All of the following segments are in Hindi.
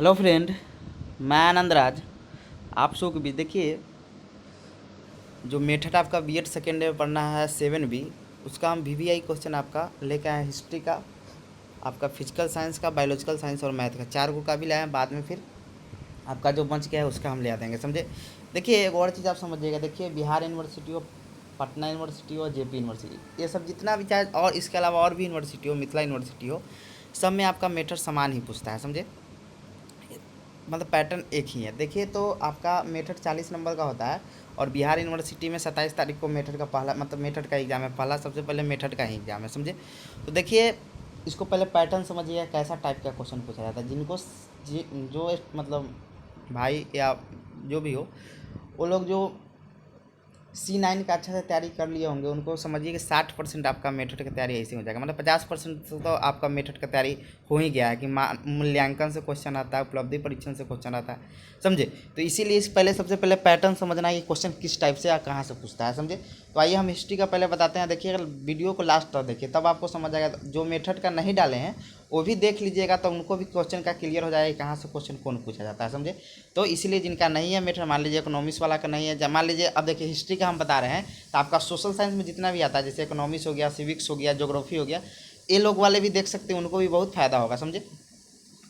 हेलो फ्रेंड, मैं आनंद राज। आप सबको भी देखिए, जो मेथड आपका बीएड सेकेंड ईयर पढ़ना है 7B, उसका हम वीवीआई क्वेश्चन आपका लेके आए हैं। हिस्ट्री का, आपका फिजिकल साइंस का, बायोलॉजिकल साइंस और मैथ का, 4 का भी लाए हैं। बाद में फिर आपका जो बच गया है उसका हम ले आ देंगे, समझे। देखिए एक और चीज़ आप समझिएगा, देखिए बिहार यूनिवर्सिटी हो, पटना यूनिवर्सिटी हो, जेपी यूनिवर्सिटी, ये सब जितना भी चाहे, और इसके अलावा और भी यूनिवर्सिटी हो, मिथिला यूनिवर्सिटी हो, सब में आपका मेथड समान ही पूछता है, समझे। मतलब पैटर्न एक ही है। देखिए तो आपका मेथड 40 नंबर का होता है, और बिहार यूनिवर्सिटी में 27 तारीख को मेथड का पहला, मतलब मेथड का एग्ज़ाम है। पहला सबसे पहले मेथड का ही एग्ज़ाम है, समझे। तो देखिए इसको पहले पैटर्न समझिए, कैसा टाइप का क्वेश्चन पूछा जाता है। जो मतलब भाई या जो भी हो, वो लोग जो C9 का अच्छा से तैयारी कर लिए होंगे, उनको समझिए कि 60% आपका मेथड का तैयारी ऐसे हो जाएगा। मतलब 50% तो आपका मेथड का तैयारी हो ही गया है कि मूल्यांकन से क्वेश्चन आता है, उपलब्धि परीक्षण से क्वेश्चन आता है, समझे। तो इसीलिए सबसे पहले पैटर्न समझना है कि क्वेश्चन किस टाइप से या कहाँ से पूछता है, समझे। तो आइए हम हिस्ट्री का पहले बताते हैं। देखिए अगर वीडियो को लास्ट तक देखिए तब आपको समझ आएगा। जो मेथड का नहीं डाले हैं वो भी देख लीजिएगा, तो उनको भी क्वेश्चन का क्लियर हो जाएगा कहाँ से क्वेश्चन कौन पूछा जाता है, समझे। तो इसीलिए जिनका नहीं है मेथड, मान लीजिए इकोनॉमिक्स वाला का नहीं है, मान लीजिए अब देखिए हिस्ट्री का हम बता रहे हैं, तो आपका सोशल साइंस में जितना भी आता है, जैसे इकोनॉमिक्स हो गया, सिविक्स हो गया, ज्योग्राफी हो गया, ये लोग वाले भी देख सकते हैं, उनको भी बहुत फायदा होगा, समझे।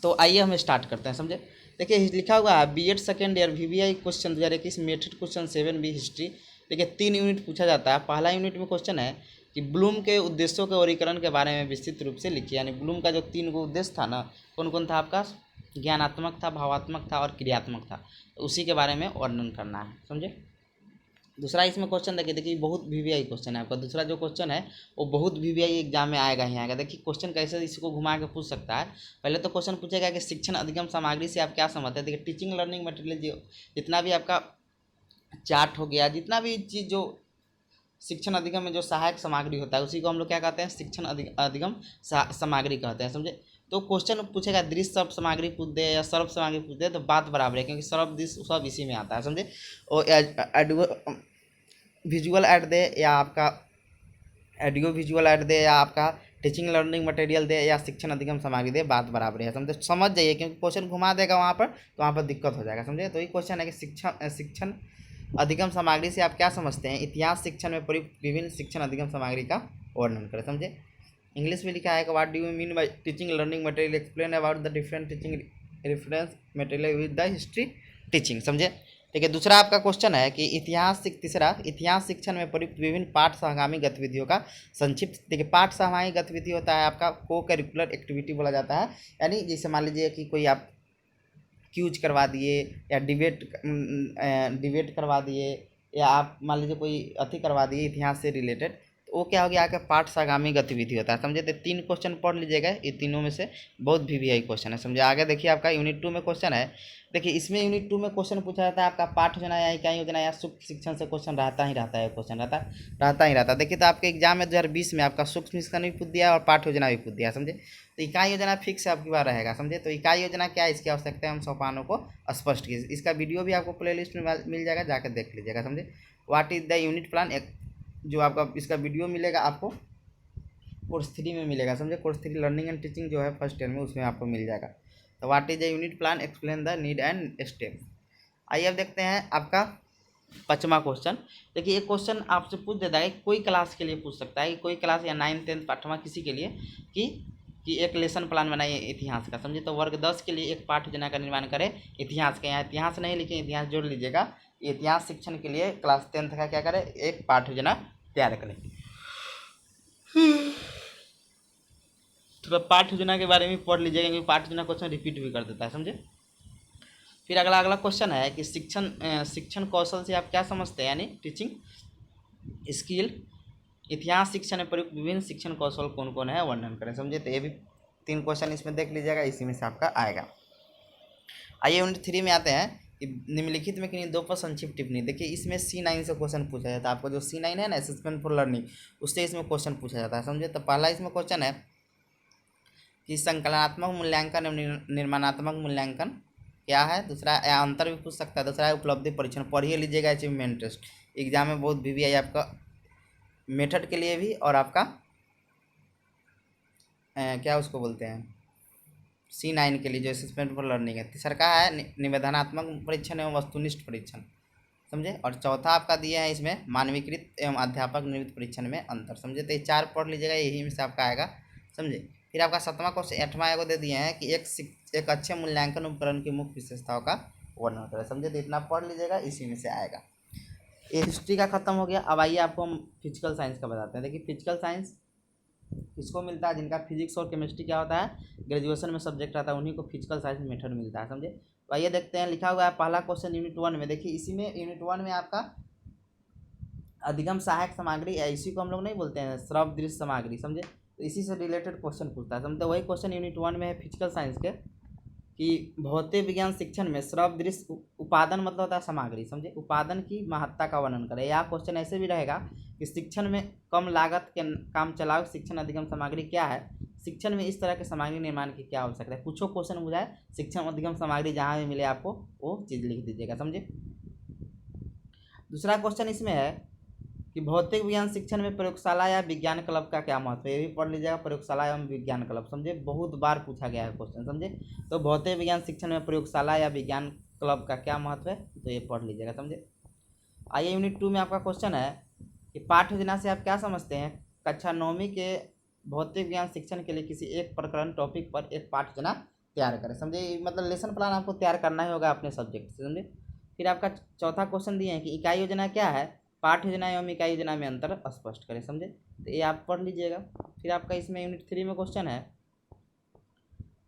तो आइए हम स्टार्ट करते हैं, समझे। देखिए लिखा हुआ है BEd second year VVI question 2021 method question 7B history. देखिए 3 यूनिट पूछा जाता है। पहला यूनिट में क्वेश्चन है कि ब्लूम के उद्देश्यों के वर्गीकरण के बारे में विस्तृत रूप से लिखिए। यानी ब्लूम का जो 3 उद्देश्य था ना, कौन कौन था आपका, ज्ञानात्मक था, भावात्मक था और क्रियात्मक था, तो उसी के बारे में वर्णन करना है, समझे। दूसरा इसमें क्वेश्चन देखिए बहुत वीवीआई क्वेश्चन है आपका। दूसरा जो क्वेश्चन है वो बहुत वीवीआई एग्जाम में आएगा ही आएगा। देखिए क्वेश्चन कैसे इसको घुमा के पूछ सकता है। पहले तो क्वेश्चन पूछेगा कि शिक्षण अधिगम सामग्री से आप क्या समझते हैं। देखिए टीचिंग लर्निंग मटेरियल जो जितना भी आपका चार्ट हो गया, जितना भी चीज़ जो शिक्षण अधिगम में जो सहायक सामग्री होता है, उसी को हम लोग क्या कहते हैं, शिक्षण अधिगम सामग्री कहते हैं, समझे। तो क्वेश्चन पूछेगा दृश्य सर्व सामग्री पूछ दे या सर्व सामग्री पूछ दे, तो बात बराबर है, क्योंकि सर्व दृश्य सब इसी में आता है, समझे। और विजुअल ऐड दे या आपका ऑडियो विजुअल ऐड दे या आपका टीचिंग लर्निंग मटेरियल दे या शिक्षण अधिगम सामग्री दे, बात बराबर है, समझे। समझ जाइए, क्योंकि क्वेश्चन घुमा देगा वहाँ पर, तो वहाँ पर दिक्कत हो जाएगा, समझे। तो ये क्वेश्चन है कि शिक्षण अधिगम सामग्री से आप क्या समझते हैं। इतिहास शिक्षण में प्रयुक्त विभिन्न शिक्षण अधिगम सामग्री का वर्णन करें, समझे। इंग्लिश में लिखा है कि what do you mean by teaching learning material, explain about the different teaching reference material with the history teaching, समझे। ठीक है। दूसरा आपका क्वेश्चन है कि तीसरा इतिहास शिक्षण में प्रयुक्त विभिन्न पाठ सहगामी गतिविधियों का संक्षिप्त। देखिए पाठ सहगामी गतिविधि होता है आपका को करिकुलर एक्टिविटी बोला जाता है। यानी जैसे मान लीजिए कि कोई आप क्यूज करवा दिए या डिबेट करवा दिए, या आप मान लीजिए कोई अति करवा दिए इतिहास से रिलेटेड, तो वो क्या हो गया, आपका पाठ सागामी गतिविधि होता है, समझे। तो 3 क्वेश्चन पढ़ लीजिएगा, ये तीनों में से बहुत वीवीआई क्वेश्चन है, समझे। आगे देखिए आपका यूनिट 2 में क्वेश्चन है। देखिए इसमें यूनिट 2 में क्वेश्चन पूछा जाता है आपका पाठ योजना या इकाई योजना या सूक्ष्म शिक्षण से क्वेश्चन रहता ही रहता है, क्वेश्चन रहता ही रहता है। देखिए तो आपके एग्जाम में 2020 में आपका सूक्ष्म शिक्षण भी पूछ दिया और पाठ योजना भी पूछ दिया, समझे। तो इकाई योजना फिक्स आपकी बार रहेगा, समझे। तो इकाई योजना क्या है, इसकी आवश्यकता है, हम सोपानों को स्पष्ट की। इसका वीडियो भी आपको प्ले लिस्ट में मिल जाएगा, जाकर देख लीजिएगा, समझे। What is the unit plan, एक जो आपका इसका वीडियो मिलेगा आपको कोर्स 3 में मिलेगा, समझे। कोर्स 3 लर्निंग एंड टीचिंग जो है फर्स्ट ईयर में, उसमें आपको मिल जाएगा। तो what is the unit plan, explain the need and step. आइए अब देखते हैं आपका 5वां क्वेश्चन। देखिए एक क्वेश्चन आपसे पूछ देता है, कोई क्लास के लिए पूछ सकता है कि कोई क्लास या 9th 10th 8वां किसी के लिए कि एक लेसन प्लान बनाइए इतिहास का, समझिए। तो वर्ग 10 के लिए एक पाठ योजना का निर्माण करें इतिहास का। यहाँ इतिहास नहीं लिखे, इतिहास जोड़ लीजिएगा। इतिहास शिक्षण के लिए क्लास 10th का क्या करें, एक पाठ योजना तैयार करें। थोड़ा पाठ योजना के बारे में पढ़ लीजिएगा, क्योंकि पाठ योजना क्वेश्चन रिपीट भी कर देता है, समझे। फिर अगला अगला क्वेश्चन है कि शिक्षण कौशल से आप क्या समझते हैं, यानी टीचिंग स्किल। इतिहास शिक्षण में प्रयुक्त विभिन्न शिक्षण कौशल कौन कौन है, वर्णन करें, समझे। तो ये भी 3 क्वेश्चन इसमें देख लीजिएगा, इसी में से आपका आएगा। आइए यूनिट 3 में आते हैं कि निम्नलिखित में किन्हीं 2 पर संक्षिप्त टिप्पणी। देखिए इसमें C9 से क्वेश्चन पूछा जाता है। आपको जो C9 है ना, असेसमेंट फॉर लर्निंग, उससे इसमें क्वेश्चन पूछा जाता है, समझे। तो पहला इसमें क्वेश्चन है कि संकलनात्मक मूल्यांकन एवं निर्माणात्मक मूल्यांकन क्या है। दूसरा या अंतर भी पूछ सकता है। दूसरा है उपलब्धि परीक्षण, पढ़िए लीजिएगा, अचीवमेंट टेस्ट एग्जाम में बहुत वीवीआई आपका मेथड के लिए भी, और आपका क्या उसको बोलते हैं, C9 के लिए जो असेसमेंट फॉर लर्निंग है। तीसरा का है निवेदनात्मक परीक्षण एवं वस्तुनिष्ठ परीक्षण, समझे। और चौथा आपका दिया है इसमें मानवीकृत एवं अध्यापक निर्मित परीक्षण में अंतर, समझे। तो ये 4 पढ़ लीजिएगा, यही में से आपका आएगा, समझे। फिर आपका 7वां क्वेश्चन 8वां एगो दे दिए हैं कि एक अच्छे मूल्यांकन उपकरण की मुख्य विशेषताओं का वर्णन करें, समझे। तो इतना पढ़ लीजिएगा, इसी में से आएगा। ये हिस्ट्री का खत्म हो गया। अब आइए आपको हम फिजिकल साइंस का बताते हैं। देखिए फिजिकल साइंस किसको मिलता है, जिनका फिजिक्स और केमिस्ट्री क्या होता है ग्रेजुएशन में सब्जेक्ट आता है, उन्हीं को फिजिकल साइंस मेथड मिलता है, समझे। तो आइए देखते हैं, लिखा हुआ है पहला क्वेश्चन यूनिट 1 में। देखिए इसी में यूनिट 1 में आपका अधिगम सहायक सामग्री, इसी को हम लोग नहीं बोलते हैं श्रव्य दृश्य सामग्री, समझे। तो इसी से रिलेटेड क्वेश्चन पूछता है, समझे। वही क्वेश्चन यूनिट 1 में है फिजिकल साइंस के कि भौतिक विज्ञान शिक्षण में श्रव्य दृश्य उपादान मतलब होता है सामग्री, समझे। उपादान की महत्ता का वर्णन करें। या क्वेश्चन ऐसे भी रहेगा कि शिक्षण में कम लागत के काम चलाओ शिक्षण अधिगम सामग्री क्या है, शिक्षण में इस तरह के सामग्री निर्माण की क्या आवश्यकता है। कुछ क्वेश्चन बुझाए शिक्षण अधिगम सामग्री जहाँ भी मिले आपको वो चीज़ लिख दीजिएगा, समझे। दूसरा क्वेश्चन इसमें है कि भौतिक विज्ञान शिक्षण में प्रयोगशाला या विज्ञान क्लब का क्या महत्व है। ये भी पढ़ लीजिएगा, प्रयोगशाला एवं विज्ञान क्लब, समझे। बहुत बार पूछा गया है क्वेश्चन, समझे। तो भौतिक विज्ञान शिक्षण में प्रयोगशाला या विज्ञान क्लब का क्या महत्व है, तो ये पढ़ लीजिएगा, समझे। आइए यूनिट 2 में आपका क्वेश्चन है कि पाठ्य योजना से आप क्या समझते हैं। कक्षा 9वीं के भौतिक विज्ञान शिक्षण के लिए किसी एक प्रकरण टॉपिक पर एक पाठ्य योजना तैयार करें, समझे। मतलब लेसन प्लान आपको तैयार करना ही होगा अपने सब्जेक्ट से, समझे। फिर आपका चौथा क्वेश्चन दिए हैं कि इकाई योजना क्या है, पाठ्य योजना एवं इकाई योजना में अंतर स्पष्ट करें, समझे। तो ये आप पढ़ लीजिएगा। फिर आपका इसमें यूनिट 3 में क्वेश्चन है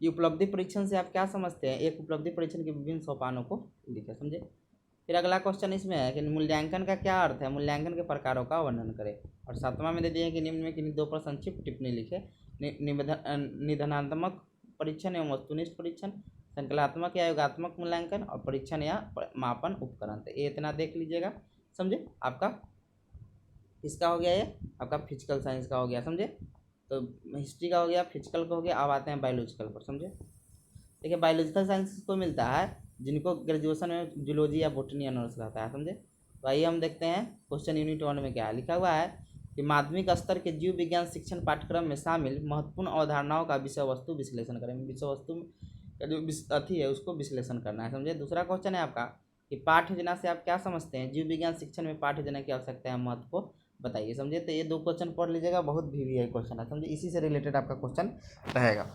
कि उपलब्धि परीक्षण से आप क्या समझते हैं, एक उपलब्धि परीक्षण के विभिन्न सोपानों को लिखें, समझे। फिर अगला क्वेश्चन इसमें है कि मूल्यांकन का क्या अर्थ है, मूल्यांकन के प्रकारों का वर्णन करें। और 7वां में दे दिए कि निम्न में किन्हीं 2 पर संक्षिप्त टिप्पणी लिखे। निधनात्मक परीक्षण एवं वस्तुनिष्ठ परीक्षण, संकलात्मक या योगात्मक मूल्यांकन और परीक्षण या मापन उपकरण। तो ये इतना देख लीजिएगा, समझे। आपका किसका हो गया, ये आपका फिजिकल साइंस का हो गया, समझे। तो हिस्ट्री का हो गया, फिजिकल का हो गया। अब आते हैं बायोलॉजिकल पर, समझे। देखिए बायोलॉजिकल साइंस को मिलता है जिनको ग्रेजुएशन में जूलॉजी या बोटनी ऑनर्स रहता है, समझे। तो आइए हम देखते हैं क्वेश्चन यूनिट 1 में क्या है। लिखा हुआ है कि माध्यमिक स्तर के जीव विज्ञान शिक्षण पाठ्यक्रम में शामिल महत्वपूर्ण अवधारणाओं का विषय वस्तु विश्लेषण करें। विषय वस्तु का जो अथी है उसको विश्लेषण करना है, समझे। दूसरा क्वेश्चन है आपका कि पाठ्य योजना से आप क्या समझते हैं, जीव विज्ञान शिक्षण में पाठ्य योजना की आवश्यकता है महत्व को बताइए, समझे। तो ये 2 क्वेश्चन पढ़ लीजिएगा, बहुत VVI क्वेश्चन है, समझे। इसी से रिलेटेड आपका क्वेश्चन रहेगा।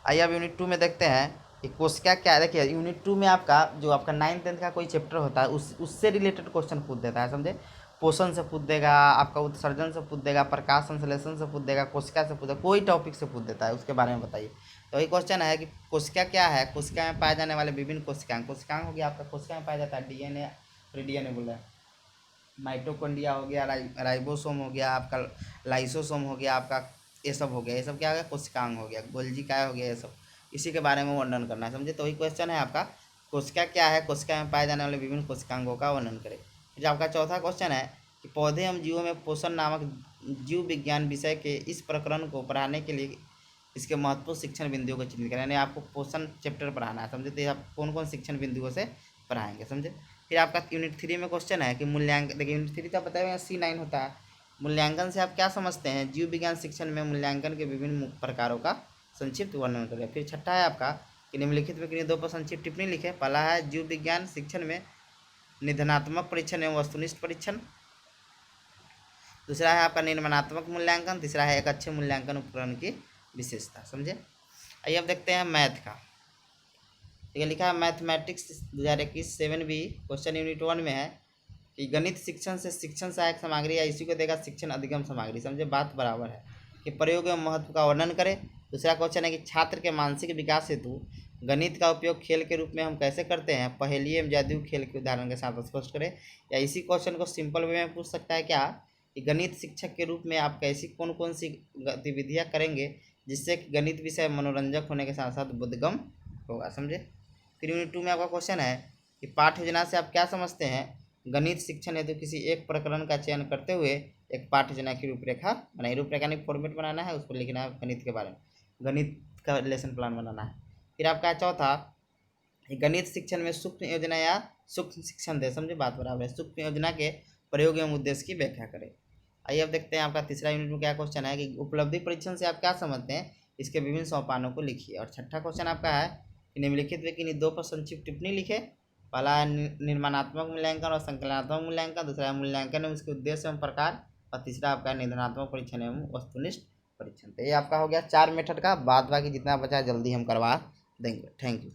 आइए अब यूनिट 2 में देखते हैं कि कोशिका क्या है। देखिए यूनिट 2 में आपका जो आपका 9th 10th का कोई चैप्टर होता है उससे रिलेटेड क्वेश्चन पूछ देता है, समझे। पोषण से पूछ देगा, आपका उत्सर्जन से पूछ देगा, प्रकाश संश्लेषण से पूछ देगा, कोशिका से पूछ देगा, कोई टॉपिक से पूछ देता है, उसके बारे में बताइए। तो वही क्वेश्चन है कि कोशिका क्या है, कोशिका में पाए जाने वाले विभिन्न कोशिकांग। कोशिकांग हो गया आपका, कोशिका में पाया जाता है DNA, फिर DNA बोल रहे हैं, माइटोकॉन्ड्रिया हो गया, राइबोसोम हो गया, आपका लाइसोसोम हो गया, आपका ये सब हो गया। ये सब क्या हो गया, कोशिकांग हो गया, गोल्जी काय हो गया, ये सब इसी के बारे में वर्णन करना है, समझे। तो वही क्वेश्चन है आपका, कोशिका क्या है, कोशिका में पाए जाने वाले विभिन्न कोशिकांगों का वर्णन करें। फिर आपका चौथा क्वेश्चन है कि पौधे एवं जीवों में पोषण नामक जीव विज्ञान विषय के इस प्रकरण को पढ़ाने के लिए इसके महत्वपूर्ण शिक्षण बिंदुओं को चिन्हित करें। यानी आपको पोषण चैप्टर पढ़ाना है, समझे। तो आप कौन कौन शिक्षण बिंदुओं से पढ़ाएंगे, समझे। फिर आपका यूनिट 3 में क्वेश्चन है कि मूल्यांकन। देखिए यूनिट 3 का बताया C9 होता है। मूल्यांकन से आप क्या समझते हैं, जीव विज्ञान शिक्षण में मूल्यांकन के विभिन्न प्रकारों का संक्षिप्त वर्णन करें। फिर छठा है आपका कि निम्नलिखित में किन्हीं 2 पर संक्षिप्त टिप्पणी लिखे। पहला है जीव विज्ञान शिक्षण में निधनात्मक परीक्षण एवं वस्तुनिष्ठ परीक्षण। दूसरा है आपका निर्माणात्मक मूल्यांकन। तीसरा है एक अच्छे मूल्यांकन उपकरण की विशेषता, समझे। आइए अब देखते हैं मैथ का। ठीक है, लिखा है मैथमेटिक्स 2021 7B क्वेश्चन यूनिट 1 में है कि गणित शिक्षण से शिक्षण सहायक सामग्री या इसी को देगा शिक्षण अधिगम सामग्री, समझे। बात बराबर है कि प्रयोग एवं महत्व का वर्णन करें। दूसरा क्वेश्चन है कि छात्र के मानसिक विकास हेतु गणित का उपयोग खेल के रूप में हम कैसे करते हैं, पहेली एवं जादू खेल के उदाहरण के साथ स्पष्ट करें। या इसी क्वेश्चन को सिंपल वे में पूछ सकता है क्या कि गणित शिक्षक के रूप में आप कैसी कौन कौन सी गतिविधियाँ करेंगे जिससे कि गणित विषय मनोरंजक होने के साथ साथ बुद्धगम होगा, समझे। फिर यूनिट 2 में आपका क्वेश्चन है कि पाठ्य योजना से आप क्या समझते हैं, गणित शिक्षण हेतु किसी एक प्रकरण का चयन करते हुए एक पाठ्य योजना की रूपरेखा बनाई। रूपरेखा नहीं, फॉर्मेट बनाना है, उस पर लिखना है गणित के बारे में, गणित का लेसन प्लान बनाना है। फिर आपका चौथा गणित शिक्षण में सूक्ष्म योजना या सूक्ष्म शिक्षण दे, समझे। बात बराबर है। सूक्ष्म योजना के प्रयोग एवं उद्देश्य की व्याख्या करें। आइए अब देखते हैं आपका तीसरा यूनिट में क्या क्वेश्चन है कि उपलब्धि परीक्षण से आप क्या समझते हैं, इसके विभिन्न सोपानों को लिखिए। और छठा क्वेश्चन आपका है कि निम्नलिखित में किन्हीं 2 पर संक्षिप्त टिप्पणी लिखे। पहला है निर्माणात्मक मूल्यांकन और संकलनात्मक मूल्यांकन, दूसरा है मूल्यांकन एवं उसके उद्देश्य एवं प्रकार, और तीसरा आपका निदानात्मक परीक्षण एवं वस्तुनिष्ठ परीक्षण। तो ये आपका हो गया 4 मेथड का। बाद बाकी जितना बचा जल्दी हम करवा देंगे। Thank you.